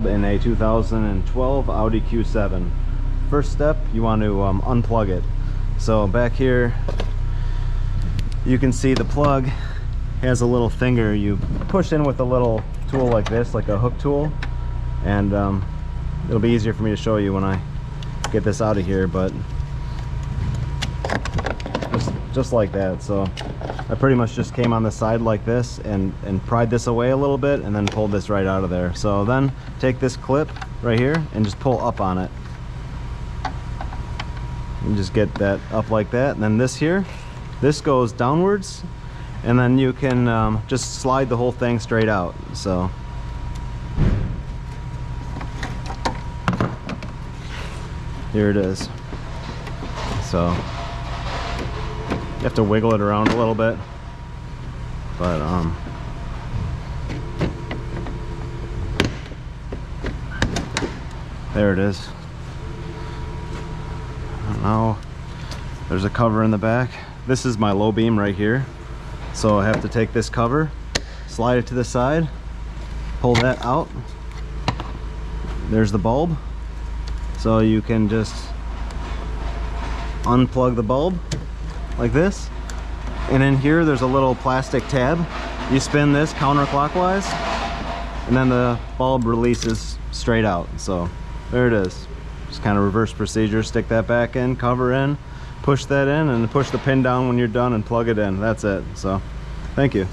In a 2012 Audi Q7. First step, you want to unplug it. So back here you can see the plug has a little finger you push in with a little tool like this, like a hook tool, and it'll be easier for me to show you when I get this out of here, but just like that. So I pretty much just came on the side like this and pried this away a little bit and then pulled this right out of there. So then take this clip right here and just pull up on it and just get that up like that. And then this here, this goes downwards, and then you can just slide the whole thing straight out. So here it is. So you have to wiggle it around a little bit, but there it is. Now there's a cover in the back. This is my low beam right here, so I have to take this cover, slide it to the side, pull that out. There's the bulb, so you can just unplug the bulb like this, and in here there's a little plastic tab. You spin this counterclockwise and then the bulb releases straight out. So there it is. Just kind of reverse procedure. Stick that back in, cover in, push that in, and push the pin down when you're done and plug it in. That's it. So thank you.